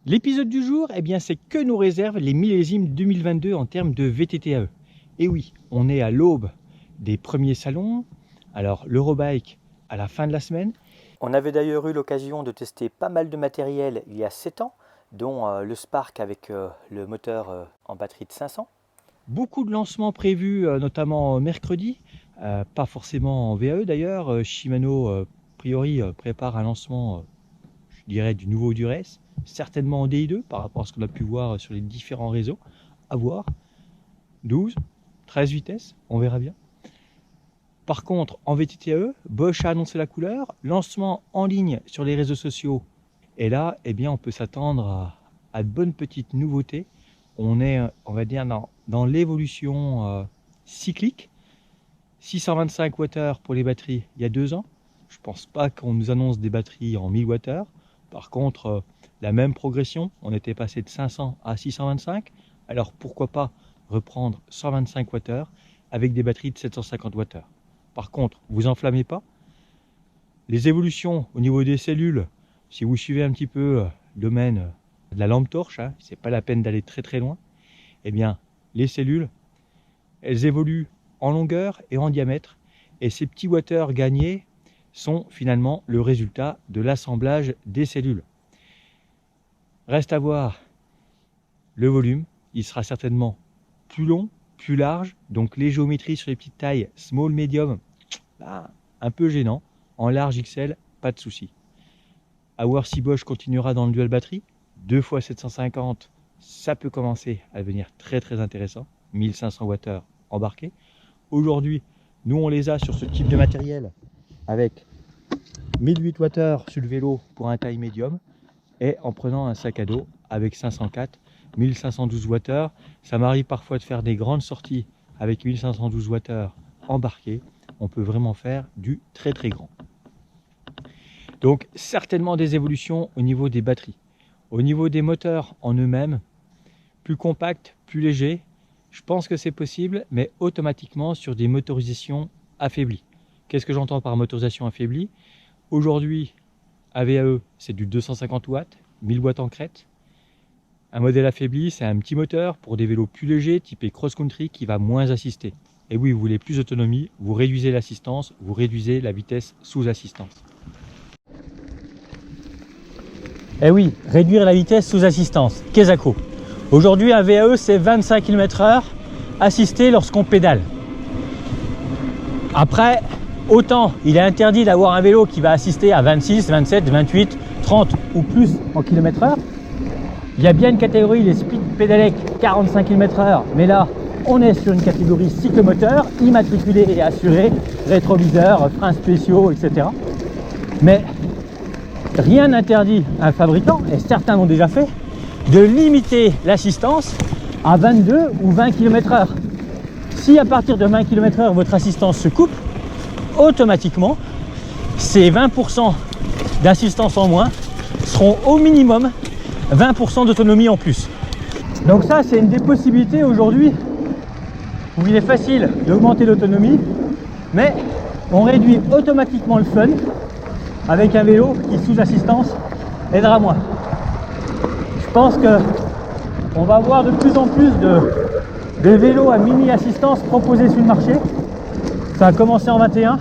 L'épisode du jour, eh bien, c'est que nous réservent les millésimes 2022 en termes de VTTAE. Et oui, on est à l'aube des premiers salons. Alors, l'Eurobike à la fin de la semaine. On avait d'ailleurs eu l'occasion de tester pas mal de matériel il y a 7 ans, dont le Spark avec le moteur en batterie de 500. Beaucoup de lancements prévus, notamment mercredi, pas forcément en VAE d'ailleurs. Shimano, a priori, prépare un lancement, je dirais, du nouveau Dura-S. Certainement en DI2 par rapport à ce qu'on a pu voir sur les différents réseaux. À voir. 12, 13 vitesses, on verra bien. Par contre, en VTTAE, Bosch a annoncé la couleur, lancement en ligne sur les réseaux sociaux. Et là, eh bien, on peut s'attendre à de bonnes petites nouveautés. On est, on va dire, dans l'évolution cyclique. 625 Wh pour les batteries il y a 2 ans. Je ne pense pas qu'on nous annonce des batteries en 1000 Wh. Par contre, la même progression, on était passé de 500 à 625. Alors pourquoi pas reprendre 125 Wh avec des batteries de 750 Wh. Par contre, vous enflammez pas. Les évolutions au niveau des cellules, si vous suivez un petit peu le domaine de la lampe torche, c'est pas la peine d'aller très loin, eh bien les cellules, elles évoluent en longueur et en diamètre, et ces petits watts gagnés sont finalement le résultat de l'assemblage des cellules. Reste à voir le volume, il sera certainement plus long, plus large, donc les géométries sur les petites tailles small, medium, un peu gênant. En large XL, pas de souci. À voir si Bosch continuera dans le dual batterie. 2 x 750, ça peut commencer à devenir très intéressant. 1500 Wh embarqués. Aujourd'hui, nous on les a sur ce type de matériel avec 1008 Wh sur le vélo pour un taille médium et en prenant un sac à dos avec 504, 1512 Wh. Ça m'arrive parfois de faire des grandes sorties avec 1512 Wh embarqués. On peut vraiment faire du très grand. Donc certainement des évolutions au niveau des batteries. Au niveau des moteurs en eux-mêmes, plus compacts, plus légers, je pense que c'est possible, mais automatiquement sur des motorisations affaiblies. Qu'est-ce que j'entends par motorisation affaiblie? Aujourd'hui, AVAE, c'est du 250 watts, 1000 watts en crête. Un modèle affaibli, c'est un petit moteur pour des vélos plus légers, typé cross-country, qui va moins assister. Et oui, vous voulez plus d'autonomie, vous réduisez l'assistance, vous réduisez la vitesse sous assistance. Eh oui, réduire la vitesse sous assistance. Kesako. Aujourd'hui, un VAE, c'est 25 km/h assisté lorsqu'on pédale. Après, autant il est interdit d'avoir un vélo qui va assister à 26, 27, 28, 30 ou plus en km/h. Il y a bien une catégorie, les speed pedelec 45 km/h, mais là, on est sur une catégorie cyclomoteur, immatriculé et assuré, rétroviseur, freins spéciaux, etc. Mais rien n'interdit à un fabricant, et certains l'ont déjà fait, de limiter l'assistance à 22 ou 20 km/h. Si à partir de 20 km/h votre assistance se coupe, automatiquement ces 20% d'assistance en moins seront au minimum 20% d'autonomie en plus. Donc ça, c'est une des possibilités aujourd'hui où il est facile d'augmenter l'autonomie, mais on réduit automatiquement le fun avec un vélo qui sous assistance aidera moins. Je pense que on va avoir de plus en plus de vélos à mini assistance proposés sur le marché. Ça a commencé en 21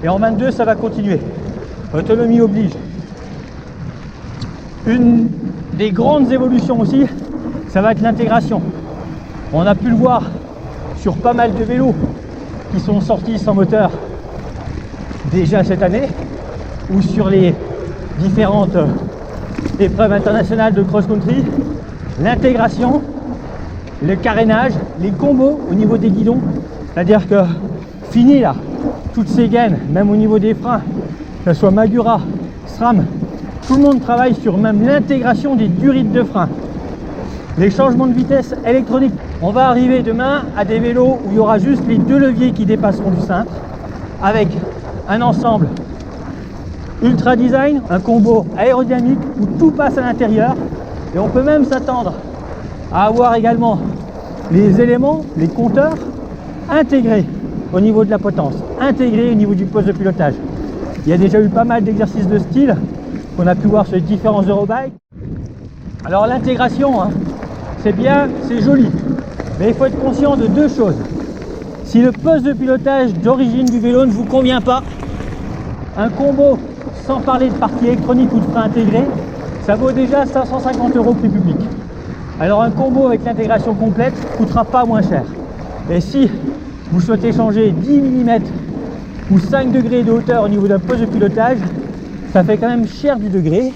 et en 22 ça va continuer. Autonomie oblige. Une des grandes évolutions aussi, ça va être l'intégration. On a pu le voir sur pas mal de vélos qui sont sortis sans moteur déjà cette année, ou sur les différentes épreuves internationales de cross-country. L'intégration, le carénage, les combos au niveau des guidons, c'est-à-dire que fini là, toutes ces gaines, même au niveau des freins, que ce soit Magura, SRAM, tout le monde travaille sur même l'intégration des durites de frein. Les changements de vitesse électroniques. On va arriver demain à des vélos où il y aura juste les 2 leviers qui dépasseront du cintre, avec un ensemble ultra design, un combo aérodynamique où tout passe à l'intérieur. Et on peut même s'attendre à avoir également les éléments, les compteurs intégrés au niveau de la potence, intégrés au niveau du poste de pilotage. Il y a déjà eu pas mal d'exercices de style qu'on a pu voir sur les différents Eurobikes. Alors l'intégration, hein, c'est bien, c'est joli, mais il faut être conscient de deux choses. Si le poste de pilotage d'origine du vélo ne vous convient pas, un combo, sans parler de partie électronique ou de frein intégré, ça vaut déjà 550 € prix public. Alors un combo avec l'intégration complète ne coûtera pas moins cher. Et si vous souhaitez changer 10 mm ou 5 degrés de hauteur au niveau d'un poste de pilotage, ça fait quand même cher du degré.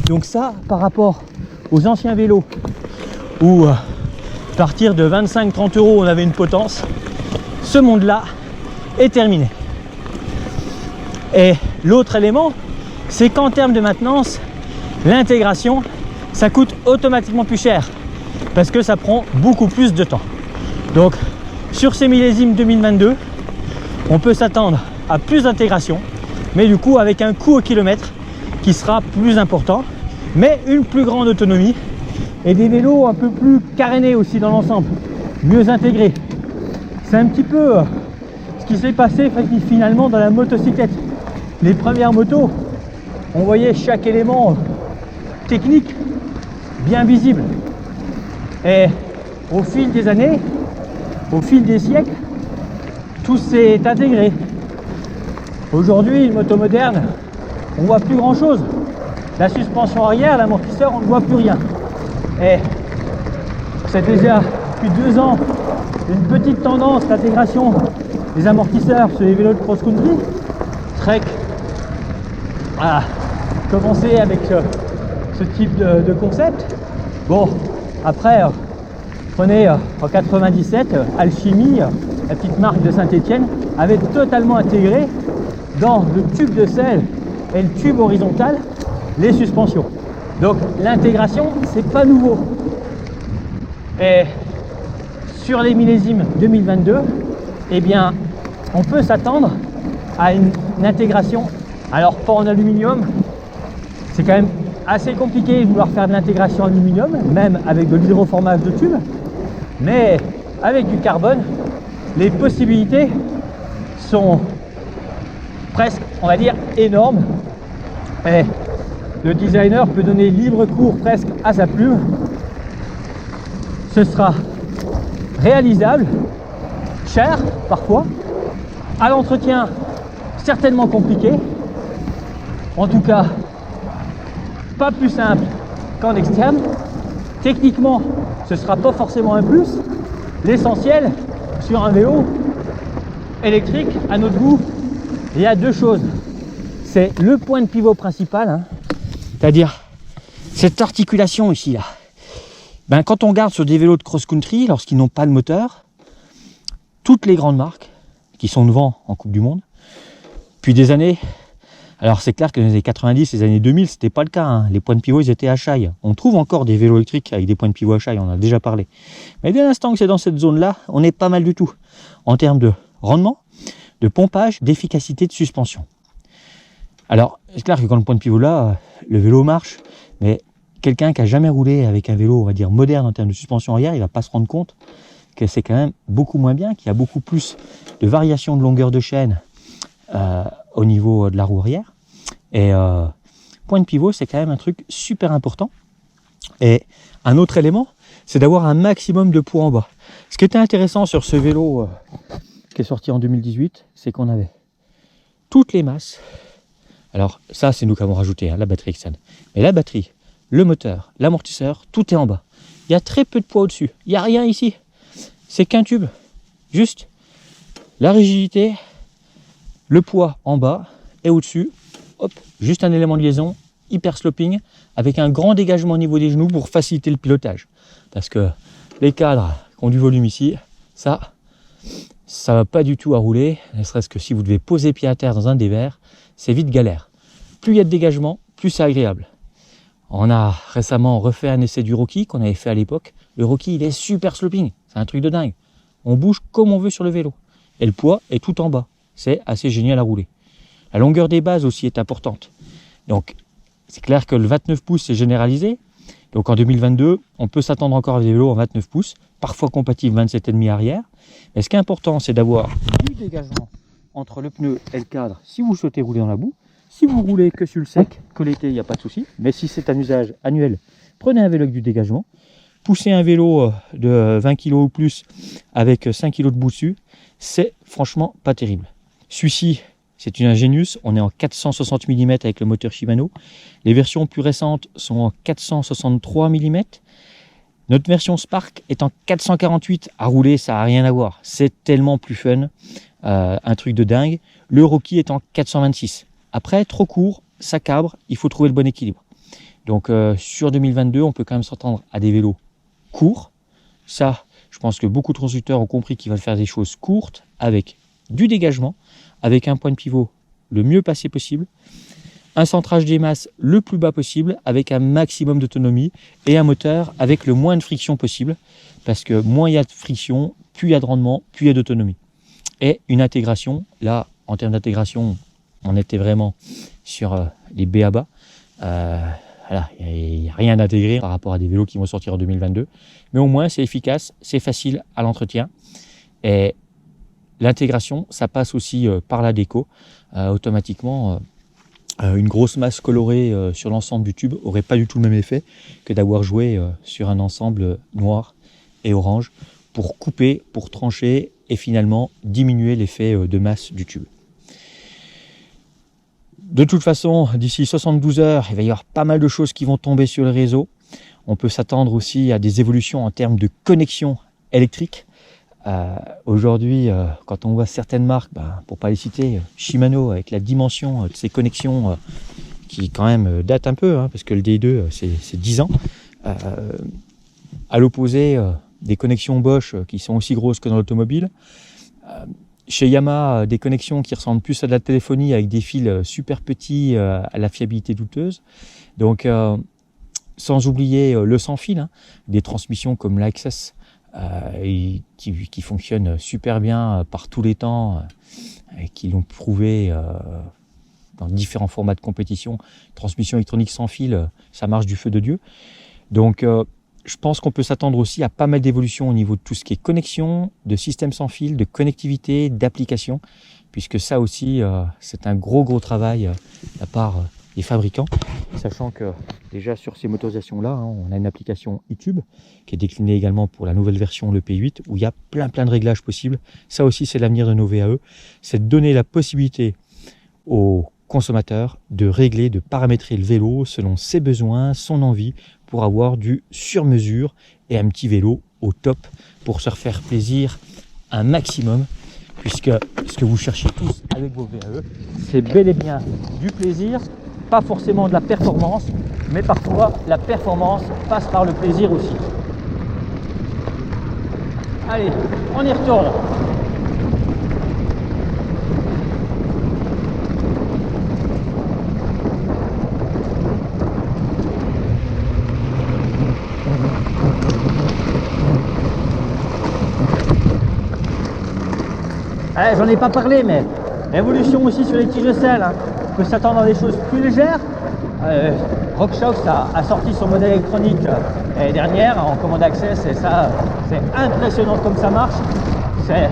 Donc ça, par rapport aux anciens vélos où à partir de 25-30 € on avait une potence, ce monde-là est terminé. Et l'autre élément, c'est qu'en termes de maintenance, l'intégration, ça coûte automatiquement plus cher parce que ça prend beaucoup plus de temps. Donc sur ces millésimes 2022, on peut s'attendre à plus d'intégration, mais du coup avec un coût au kilomètre qui sera plus important, mais une plus grande autonomie et des vélos un peu plus carénés aussi dans l'ensemble, mieux intégrés. C'est un petit peu ce qui s'est passé finalement dans la motocyclette. Les premières motos, on voyait chaque élément technique bien visible. Et au fil des années, au fil des siècles, tout s'est intégré. Aujourd'hui, une moto moderne, on voit plus grand chose. La suspension arrière, l'amortisseur, on ne voit plus rien. Et c'est déjà depuis 2 ans une petite tendance d'intégration des amortisseurs sur les vélos de cross-country. Trek a commencé avec ce type de concept. Bon, après, prenez en 97, Alchimie, la petite marque de Saint-Étienne, avait totalement intégré dans le tube de selle et le tube horizontal les suspensions. Donc l'intégration, c'est pas nouveau. Et sur les millésimes 2022, eh bien, on peut s'attendre à une intégration. Alors pas en aluminium, c'est quand même assez compliqué de vouloir faire de l'intégration aluminium, même avec de l'hydroformage de tube, mais avec du carbone, les possibilités sont presque, on va dire, énormes. Et le designer peut donner libre cours presque à sa plume. Ce sera réalisable, cher parfois, à l'entretien certainement compliqué, en tout cas pas plus simple qu'en externe. Techniquement, ce ne sera pas forcément un plus. L'essentiel sur un vélo électrique, à notre goût, il y a deux choses. C'est le point de pivot principal, hein, c'est-à-dire cette articulation ici là. Ben, quand on regarde sur des vélos de cross-country, lorsqu'ils n'ont pas de moteur, toutes les grandes marques qui sont devant en Coupe du Monde, depuis des années, alors c'est clair que dans les années 90, les années 2000, c'était pas le cas, hein. Les points de pivot, ils étaient à chaille. On trouve encore des vélos électriques avec des points de pivot à chaille, on en a déjà parlé. Mais dès l'instant que c'est dans cette zone-là, on est pas mal du tout, en termes de rendement, de pompage, d'efficacité de suspension. Alors, c'est clair que quand le point de pivot là, le vélo marche, mais quelqu'un qui a jamais roulé avec un vélo, on va dire moderne en termes de suspension arrière, il va pas se rendre compte que c'est quand même beaucoup moins bien, qu'il y a beaucoup plus de variations de longueur de chaîne au niveau de la roue arrière. Et point de pivot, c'est quand même un truc super important. Et un autre élément, c'est d'avoir un maximum de poids en bas. Ce qui était intéressant sur ce vélo qui est sorti en 2018, c'est qu'on avait toutes les masses. Alors ça, c'est nous qui avons rajouté, hein, la batterie externe. Mais la batterie, le moteur, l'amortisseur, tout est en bas. Il y a très peu de poids au-dessus. Il n'y a rien ici. C'est qu'un tube. Juste la rigidité, le poids en bas et au-dessus. Hop, juste un élément de liaison, hyper sloping, avec un grand dégagement au niveau des genoux pour faciliter le pilotage. Parce que les cadres qui ont du volume ici, ça va pas du tout à rouler. Ne serait-ce que si vous devez poser pied à terre dans un dévers, c'est vite galère. Plus il y a de dégagement, plus c'est agréable. On a récemment refait un essai du Rocky qu'on avait fait à l'époque. Le Rocky, il est super sloping. C'est un truc de dingue. On bouge comme on veut sur le vélo. Et le poids est tout en bas. C'est assez génial à rouler. La longueur des bases aussi est importante. Donc, c'est clair que le 29 pouces c'est généralisé. Donc en 2022, on peut s'attendre encore à des vélos en 29 pouces, parfois compatibles 27,5 arrière. Mais ce qui est important, c'est d'avoir du dégagement entre le pneu et le cadre si vous souhaitez rouler dans la boue. Si vous roulez que sur le sec, que l'été, il n'y a pas de souci. Mais si c'est un usage annuel, prenez un vélo avec du dégagement, poussez un vélo de 20 kg ou plus avec 5 kg de bout dessus, c'est franchement pas terrible. Celui-ci, c'est une Ingenius, on est en 460 mm avec le moteur Shimano. Les versions plus récentes sont en 463 mm. Notre version Spark est en 448. À rouler, ça n'a rien à voir. C'est tellement plus fun, un truc de dingue. Le Rocky est en 426. Après, trop court, ça cabre, il faut trouver le bon équilibre. Donc sur 2022, on peut quand même s'entendre à des vélos courts. Ça, je pense que beaucoup de constructeurs ont compris qu'ils veulent faire des choses courtes avec du dégagement, avec un point de pivot le mieux passé possible, un centrage des masses le plus bas possible, avec un maximum d'autonomie et un moteur avec le moins de friction possible, parce que moins il y a de friction, plus il y a de rendement, plus il y a d'autonomie. Et une intégration, là, en termes d'intégration, on était vraiment sur les B.A.-bas. Voilà, il n'y a rien d'intégrer par rapport à des vélos qui vont sortir en 2022. Mais au moins, c'est efficace, c'est facile à l'entretien. Et l'intégration, ça passe aussi par la déco. Automatiquement, une grosse masse colorée sur l'ensemble du tube n'aurait pas du tout le même effet que d'avoir joué sur un ensemble noir et orange pour couper, pour trancher et finalement diminuer l'effet de masse du tube. De toute façon, d'ici 72 heures, il va y avoir pas mal de choses qui vont tomber sur le réseau. On peut s'attendre aussi à des évolutions en termes de connexion électrique. Aujourd'hui, quand on voit certaines marques, pour pas les citer, Shimano avec la dimension de ces connexions qui quand même date un peu, parce que le DI2 c'est 10 ans. À l'opposé, des connexions Bosch qui sont aussi grosses que dans l'automobile. Chez Yamaha, des connexions qui ressemblent plus à de la téléphonie avec des fils super petits à la fiabilité douteuse. Donc, sans oublier le sans fil, des transmissions comme l'Access qui fonctionnent super bien par tous les temps et qui l'ont prouvé dans différents formats de compétition. Transmission électronique sans fil, ça marche du feu de Dieu. Donc, je pense qu'on peut s'attendre aussi à pas mal d'évolutions au niveau de tout ce qui est connexion, de système sans fil, de connectivité, d'application, puisque ça aussi, c'est un gros travail de la part des fabricants, sachant que déjà sur ces motorisations-là, on a une application YouTube qui est déclinée également pour la nouvelle version, le P8, où il y a plein de réglages possibles. Ça aussi, c'est l'avenir de nos VAE, c'est de donner la possibilité aux consommateurs de régler, de paramétrer le vélo selon ses besoins, son envie, pour avoir du sur-mesure et un petit vélo au top pour se refaire plaisir un maximum, puisque ce que vous cherchez tous avec vos VAE, c'est bel et bien du plaisir, pas forcément de la performance, mais parfois la performance passe par le plaisir aussi. Allez, on y retourne. J'en ai pas parlé, mais l'évolution aussi sur les tiges de selle, on peut s'attendre à des choses plus légères. RockShox a sorti son modèle électronique l'année dernière en commande Access, et ça, c'est impressionnant comme ça marche. C'est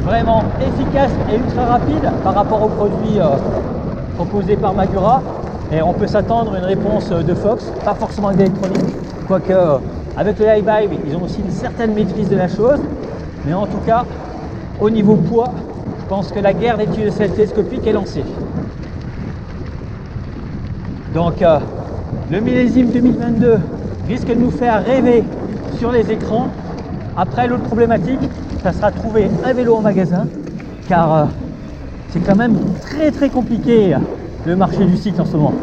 vraiment efficace et ultra rapide par rapport aux produits proposés par Magura, et on peut s'attendre à une réponse de Fox, pas forcément d'électronique, quoique avec le iVibe, ils ont aussi une certaine maîtrise de la chose, mais en tout cas, au niveau poids, je pense que la guerre des tiges de selle télescopiques est lancée. Donc le millésime 2022 risque de nous faire rêver sur les écrans. Après, l'autre problématique, ça sera de trouver un vélo en magasin, car c'est quand même très compliqué le marché du cycle en ce moment.